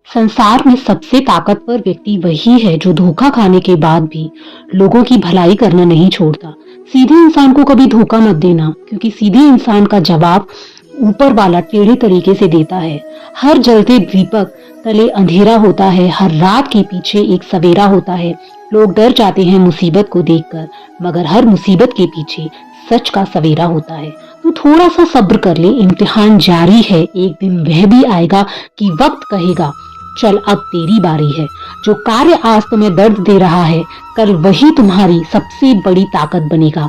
संसार में सबसे ताकतवर व्यक्ति वही है जो धोखा खाने के बाद भी लोगों की भलाई करना नहीं छोड़ता। सीधे इंसान को कभी धोखा मत देना, क्योंकि सीधे इंसान का जवाब ऊपर वाला टेढ़े तरीके से देता है। हर जलते दीपक तले अंधेरा होता है, हर रात के पीछे एक सवेरा होता है। लोग डर जाते हैं मुसीबत को देखकर, मगर हर मुसीबत के पीछे सच का सवेरा होता है। तो थोड़ा सा सब्र कर ले, इम्तिहान जारी है। एक दिन वह भी आएगा कि वक्त कहेगा चल अब तेरी बारी है। जो कार्य आज तुम्हें दर्द दे रहा है, कल वही तुम्हारी सबसे बड़ी ताकत बनेगा।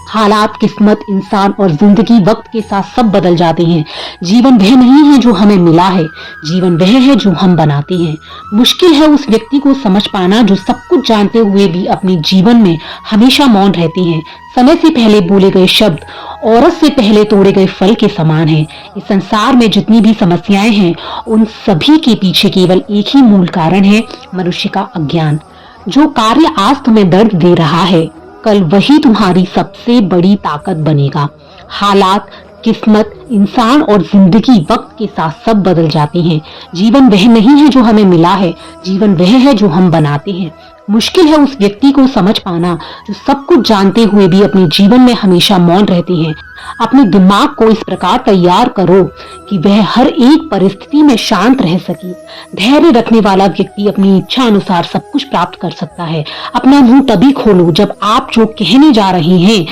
हालात, किस्मत, इंसान और जिंदगी वक्त के साथ सब बदल जाते हैं। जीवन वह नहीं है जो हमें मिला है, जीवन वह है जो हम बनाते हैं। मुश्किल है उस व्यक्ति को समझ पाना जो सब कुछ जानते हुए भी अपने जीवन में हमेशा मौन रहते हैं। समय से पहले बोले गए शब्द औरत से पहले तोड़े गए फल के समान हैं। इस संसार में जितनी भी समस्याएं हैं, उन सभी के पीछे केवल एक ही मूल कारण है, मनुष्य का अज्ञान। जो कार्य आज तुम्हें दर्द दे रहा है, कल वही तुम्हारी सबसे बड़ी ताकत बनेगा। हालात, किस्मत, इंसान और जिंदगी वक्त के साथ सब बदल जाते हैं। जीवन वह नहीं है जो हमें मिला है, जीवन वह है जो हम बनाते हैं। मुश्किल है उस व्यक्ति को समझ पाना जो सब कुछ जानते हुए भी अपने जीवन में हमेशा मौन रहते हैं। अपने दिमाग को इस प्रकार तैयार करो कि वह हर एक परिस्थिति में शांत रह सके। धैर्य रखने वाला व्यक्ति अपनी इच्छा अनुसार सब कुछ प्राप्त कर सकता है। अपना मुंह तभी खोलो जब आप जो कहने जा रहे हैं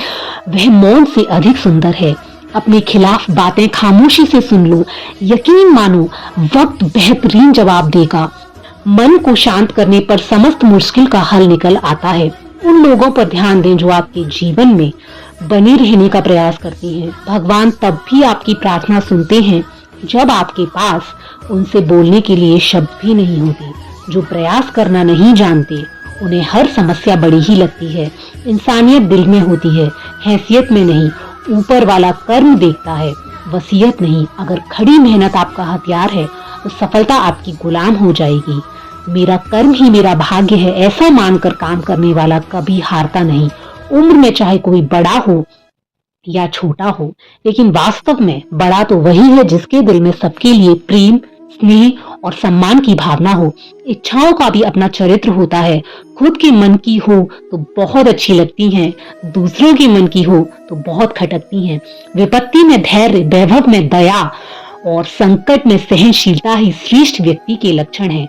वह मौन से अधिक सुंदर है। अपने खिलाफ बातें खामोशी से सुन लो, यकीन मानो वक्त बेहतरीन जवाब देगा। मन को शांत करने पर समस्त मुश्किल का हल निकल आता है। उन लोगों पर ध्यान दें जो आपके जीवन में बने रहने का प्रयास करते हैं। भगवान तब भी आपकी प्रार्थना सुनते हैं जब आपके पास उनसे बोलने के लिए शब्द भी नहीं होते। जो प्रयास करना नहीं जानते, उन्हें हर समस्या बड़ी ही लगती है। इंसानियत दिल में होती है, हैसियत में नहीं। ऊपर वाला कर्म देखता है, वसीयत नहीं। अगर खड़ी मेहनत आपका हथियार है तो सफलता आपकी गुलाम हो जाएगी। मेरा कर्म ही मेरा भाग्य है, ऐसा मानकर काम करने वाला कभी हारता नहीं। उम्र में चाहे कोई बड़ा हो या छोटा हो, लेकिन वास्तव में बड़ा तो वही है जिसके दिल में सबके लिए प्रेम, स्नेह और सम्मान की भावना हो। इच्छाओं का भी अपना चरित्र होता है। खुद के मन की हो तो बहुत अच्छी लगती हैं, दूसरों के मन की हो तो बहुत खटकती हैं। विपत्ति में धैर्य, वैभव में दया और संकट में सहनशीलता ही श्रेष्ठ व्यक्ति के लक्षण हैं।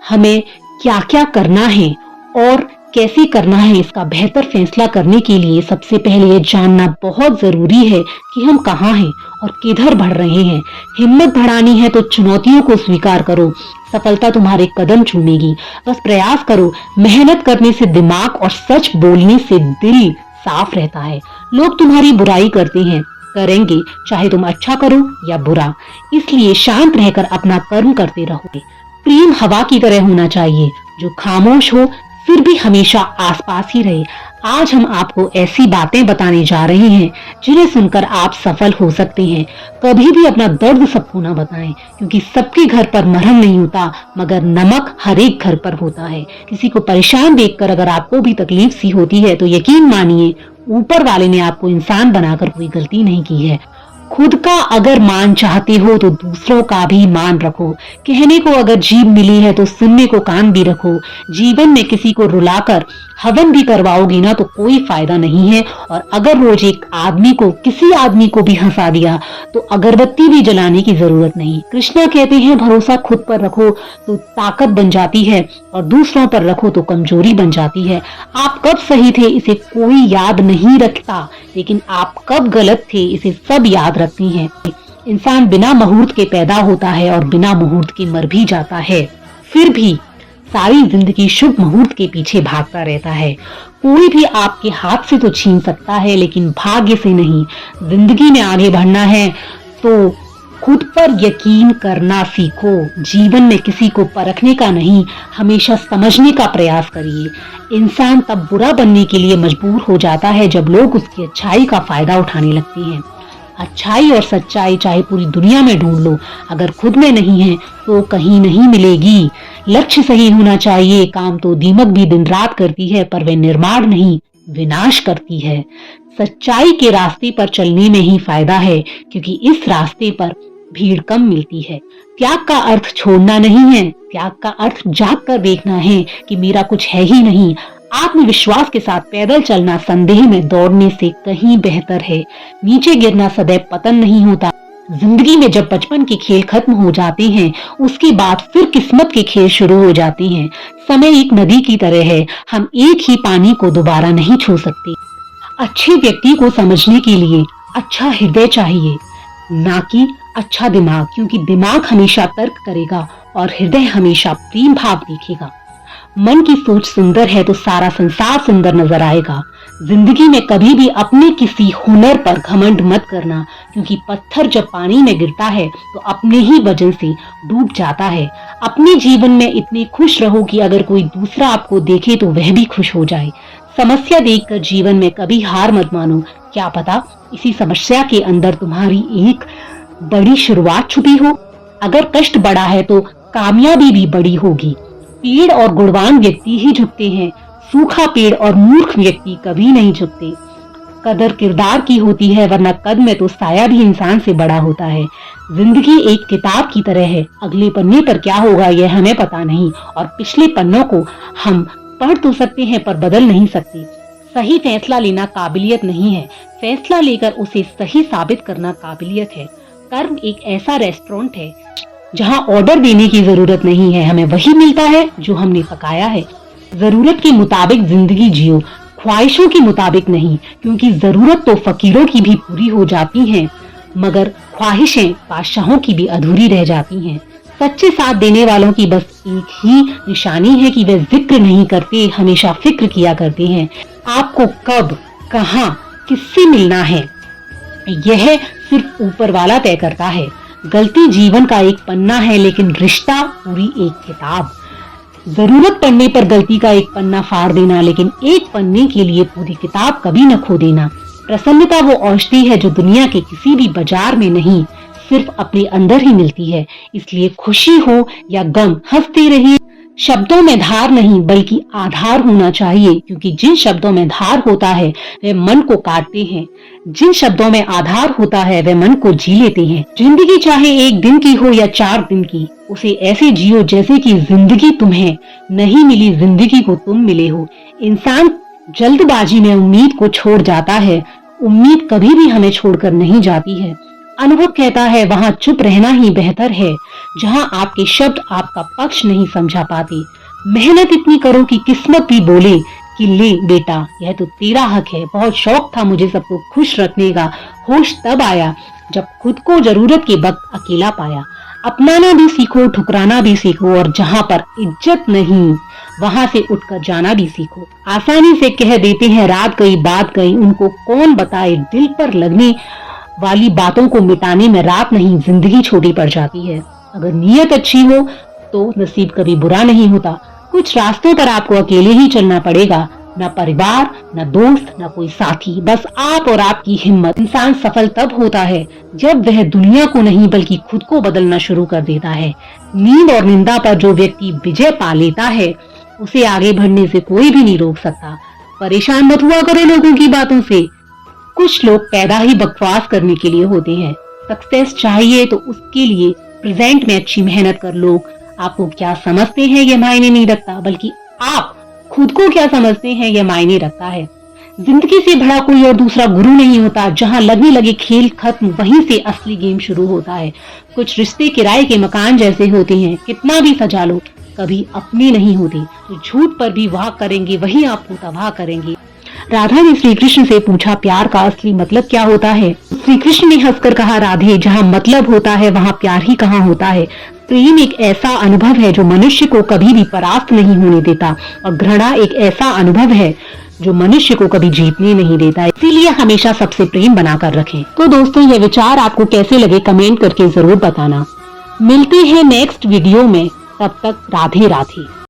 हमें क्या क्या करना है और कैसे करना है, इसका बेहतर फैसला करने के लिए सबसे पहले ये जानना बहुत जरूरी है कि हम कहाँ हैं और किधर बढ़ रहे हैं। हिम्मत बढ़ानी है तो चुनौतियों को स्वीकार करो। सफलता तुम्हारे कदम चूमेगी। बस प्रयास करो। मेहनत करने से दिमाग और सच बोलने से दिल साफ रहता है। लोग तुम्हारी बुराई करते हैं, करेंगे, चाहे तुम अच्छा करो या बुरा। इसलिए शांत रहकर अपना कर्म करते रहो। प्रेम हवा की तरह होना चाहिए जो खामोश हो फिर भी हमेशा आसपास ही रहे। आज हम आपको ऐसी बातें बताने जा रहे हैं जिन्हें सुनकर आप सफल हो सकते हैं। कभी भी अपना दर्द सबको ना बताएं, क्योंकि सबके घर पर मरहम नहीं होता, मगर नमक हर एक घर पर होता है। किसी को परेशान देखकर अगर आपको भी तकलीफ सी होती है तो यकीन मानिए ऊपर वाले ने आपको इंसान बनाकर कोई गलती नहीं की है। खुद का अगर मान चाहते हो तो दूसरों का भी मान रखो। कहने को अगर जीभ मिली है तो सुनने को कान भी रखो। जीवन में किसी को रुलाकर हवन भी करवाओगी ना तो कोई फायदा नहीं है। और अगर रोज एक आदमी को, किसी आदमी को भी हंसा दिया तो अगरबत्ती भी जलाने की जरूरत नहीं। कृष्णा कहते हैं भरोसा खुद पर रखो तो ताकत बन जाती है और दूसरों पर रखो तो कमजोरी बन जाती है। आप कब सही थे इसे कोई याद नहीं रखता, लेकिन आप कब गलत थे इसे सब याद रखती हैं। इंसान बिना मुहूर्त के पैदा होता है और बिना मुहूर्त के मर भी जाता है, फिर भी सारी जिंदगी शुभ मुहूर्त के पीछे भागता रहता है। कोई भी आपके हाथ से तो छीन सकता है, लेकिन भाग्य से नहीं। जिंदगी में आगे बढ़ना है तो खुद पर यकीन करना सीखो। जीवन में किसी को परखने का नहीं, हमेशा समझने का प्रयास करिए। इंसान तब बुरा बनने के लिए मजबूर हो जाता है जब लोग उसकी अच्छाई का फायदा उठाने लगते हैं। अच्छाई और सच्चाई चाहे पूरी दुनिया में ढूंढ लो, अगर खुद में नहीं है तो कहीं नहीं मिलेगी। लक्ष्य सही होना चाहिए। काम तो दीमक भी दिन रात करती है, पर वह निर्माण नहीं विनाश करती है। सच्चाई के रास्ते पर चलने में ही फायदा है, क्योंकि इस रास्ते पर भीड़ कम मिलती है। त्याग का अर्थ छोड़ना नहीं है, त्याग का अर्थ जाग कर देखना है कि मेरा कुछ है ही नहीं। आत्मविश्वास के साथ पैदल चलना संदेह में दौड़ने से कहीं बेहतर है। नीचे गिरना सदैव पतन नहीं होता। जिंदगी में जब बचपन के खेल खत्म हो जाते हैं, उसके बाद फिर किस्मत के खेल शुरू हो जाते हैं। समय एक नदी की तरह है, हम एक ही पानी को दोबारा नहीं छू सकते। अच्छे व्यक्ति को समझने के लिए अच्छा हृदय चाहिए, ना कि अच्छा दिमाग, क्योंकि दिमाग हमेशा तर्क करेगा और हृदय हमेशा प्रेम भाव देखेगा। मन की सोच सुंदर है तो सारा संसार सुंदर नजर आएगा। जिंदगी में कभी भी अपने किसी हुनर पर घमंड मत करना, क्योंकि पत्थर जब पानी में गिरता है तो अपने ही वजन से डूब जाता है। अपने जीवन में इतने खुश रहो कि अगर कोई दूसरा आपको देखे तो वह भी खुश हो जाए। समस्या देखकर जीवन में कभी हार मत मानो, क्या पता इसी समस्या के अंदर तुम्हारी एक बड़ी शुरुआत छुपी हो। अगर कष्ट बड़ा है तो कामयाबी भी बड़ी होगी। पेड़ और गुणवान व्यक्ति ही झुकते हैं, सूखा पेड़ और मूर्ख व्यक्ति कभी नहीं झुकते। कदर किरदार की होती है, वरना कद में तो साया भी इंसान से बड़ा होता है। जिंदगी एक किताब की तरह है, अगले पन्ने पर क्या होगा यह हमें पता नहीं, और पिछले पन्नों को हम पढ़ तो सकते हैं पर बदल नहीं सकते। सही फैसला लेना काबिलियत नहीं है, फैसला लेकर उसे सही साबित करना काबिलियत है। कर्म एक ऐसा रेस्टोरेंट है जहाँ ऑर्डर देने की जरूरत नहीं है, हमें वही मिलता है जो हमने पकाया है। जरूरत के मुताबिक जिंदगी जियो, ख्वाहिशों के मुताबिक नहीं, क्योंकि जरूरत तो फकीरों की भी पूरी हो जाती है, मगर ख्वाहिशें बादशाहों की भी अधूरी रह जाती हैं। सच्चे साथ देने वालों की बस एक ही निशानी है कि वे जिक्र नहीं करते, हमेशा फिक्र किया करते हैं। आपको कब, कहां, किससे मिलना है, यह सिर्फ ऊपर वाला तय करता है। गलती जीवन का एक पन्ना है, लेकिन रिश्ता पूरी एक किताब। जरूरत पड़ने पर गलती का एक पन्ना फाड़ देना, लेकिन एक पन्ने के लिए पूरी किताब कभी न खो देना। प्रसन्नता वो औषधि है जो दुनिया के किसी भी बाजार में नहीं, सिर्फ अपने अंदर ही मिलती है। इसलिए खुशी हो या गम, हंसते रहिए। शब्दों में धार नहीं बल्कि आधार होना चाहिए, क्योंकि जिन शब्दों में धार होता है वे मन को काटते हैं, जिन शब्दों में आधार होता है वे मन को जी लेते हैं। जिंदगी चाहे एक दिन की हो या 4 दिन की, उसे ऐसे जियो जैसे कि जिंदगी तुम्हें नहीं मिली, जिंदगी को तुम मिले हो। इंसान जल्दबाजी में उम्मीद को छोड़ जाता है, उम्मीद कभी भी हमें छोड़कर नहीं जाती है। अनुभव कहता है वहाँ चुप रहना ही बेहतर है, जहाँ आपके शब्द आपका पक्ष नहीं समझा पाते। मेहनत इतनी करो कि किस्मत भी बोले कि ले बेटा यह तो तेरा हक है। बहुत शौक था मुझे सबको खुश रखने का, होश तब आया जब खुद को जरूरत के वक्त अकेला पाया। अपनाना भी सीखो, ठुकराना भी सीखो, और जहाँ पर इज्जत नहीं वहाँ से उठकर जाना भी सीखो। आसानी से कह देते हैं रात गई बात गई, उनको कौन बताए दिल पर लगने वाली बातों को मिटाने में रात नहीं जिंदगी छोटी पड़ जाती है। अगर नीयत अच्छी हो तो नसीब कभी बुरा नहीं होता। कुछ रास्तों पर आपको अकेले ही चलना पड़ेगा, न परिवार, न दोस्त, न कोई साथी, बस आप और आपकी हिम्मत। इंसान सफल तब होता है जब वह दुनिया को नहीं बल्कि खुद को बदलना शुरू कर देता है। नींद और निंदा पर जो व्यक्ति विजय पा लेता है उसे आगे बढ़ने से कोई भी नहीं रोक सकता। परेशान मत हुआ करो लोगों की बातों से, कुछ लोग पैदा ही बकवास करने के लिए होते हैं। सक्सेस चाहिए तो उसके लिए प्रेजेंट में अच्छी मेहनत कर लो। आपको क्या समझते हैं ये मायने नहीं रखता, बल्कि आप खुद को क्या समझते हैं ये मायने रखता है। जिंदगी से बड़ा कोई और दूसरा गुरु नहीं होता। जहाँ लगने लगे खेल खत्म, वहीं से असली गेम शुरू होता है। कुछ रिश्ते किराए के मकान जैसे होते हैं, कितना भी सजा लो कभी अपने नहीं होते। तो झूठ पर भी वाह करेंगे वही आपको तबाह करेंगे। राधा ने श्री कृष्ण से पूछा प्यार का असली मतलब क्या होता है। श्री कृष्ण ने हंसकर कहा राधे, जहाँ मतलब होता है वहाँ प्यार ही कहाँ होता है। प्रेम एक ऐसा अनुभव है जो मनुष्य को कभी भी परास्त नहीं होने देता, और घृणा एक ऐसा अनुभव है जो मनुष्य को कभी जीतने नहीं देता। इसीलिए हमेशा सबसे प्रेम बनाकर रखें। तो दोस्तों ये विचार आपको कैसे लगे कमेंट करके जरूर बताना। मिलते हैं नेक्स्ट वीडियो में, तब तक राधे राधे।